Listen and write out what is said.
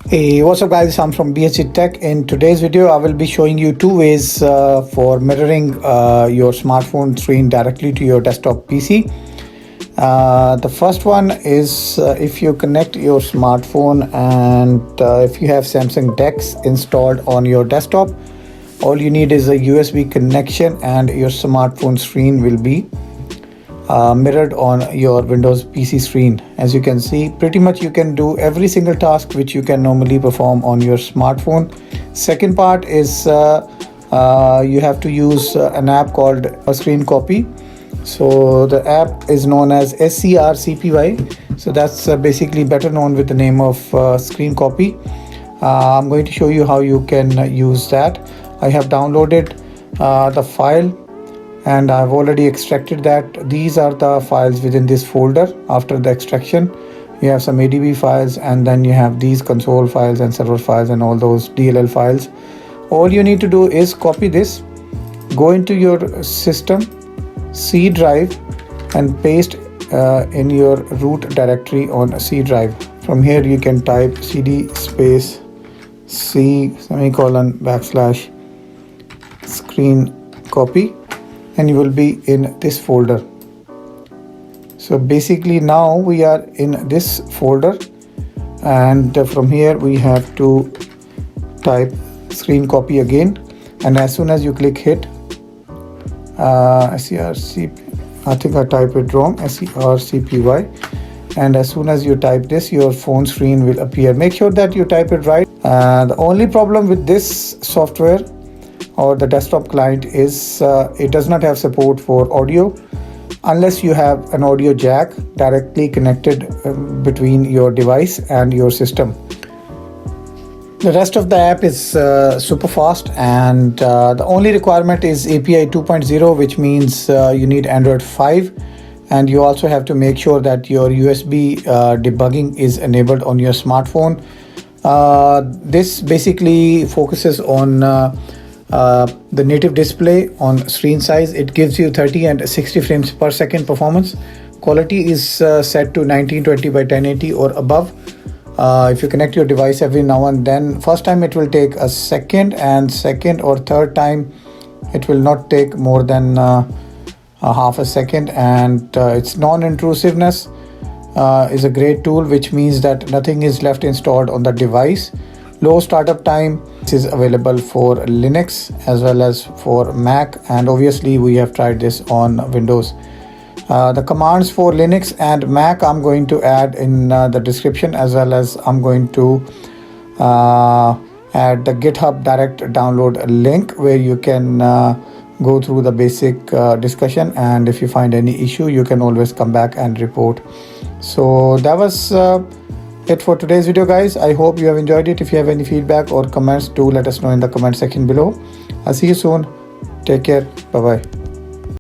Hey, what's up guys, I'm from BHC Tech. In today's video I will be showing you two ways for mirroring your smartphone screen directly to your desktop PC. The first one is if you connect your smartphone and if you have Samsung Dex installed on your desktop, all you need is a USB connection and your smartphone screen will be mirrored on your Windows PC screen. As you can see, pretty much you can do every single task which you can normally perform on your smartphone. Second part is you have to use an app called a screen copy. So the app is known as SCRCPY. So that's basically better known with the name of screen copy. I'm going to show you how you can use that. I have downloaded the file and I've already extracted that. These are the files within this folder. After the extraction, you have some ADB files, and then you have these console files and server files and all those DLL files. All you need to do is copy this, go into your system C drive and paste in your root directory on C drive. From here you can type cd space C semicolon backslash screen copy, and you will be in this folder. So basically now we are in this folder, and from here we have to type screen copy again, and as soon as you click hit SCRCP, I think I typed it wrong, SCRCPY, and as soon as you type this, your phone screen will appear. Make sure that you type it right. The only problem with this software or the desktop client is it does not have support for audio unless you have an audio jack directly connected between your device and your system. The rest of the app is super fast, and the only requirement is API 2.0, which means you need Android 5, and you also have to make sure that your USB debugging is enabled on your smartphone. This basically focuses on the native display on screen size. It gives you 30 and 60 frames per second performance. Quality is set to 1920 by 1080 or above. If you connect your device every now and then, first time it will take a second, and second or third time it will not take more than a half a second. And its non-intrusiveness is a great tool, which means that nothing is left installed on the device. Low startup time is available for Linux as well as for Mac, and obviously we have tried this on Windows. The commands for Linux and Mac I'm going to add in the description, as well as I'm going to add the GitHub direct download link where you can go through the basic discussion, and if you find any issue you can always come back and report. So that was it for today's video, guys. I hope you have enjoyed it. If you have any feedback or comments, do let us know in the comment section below. I'll see you soon. Take care. Bye bye.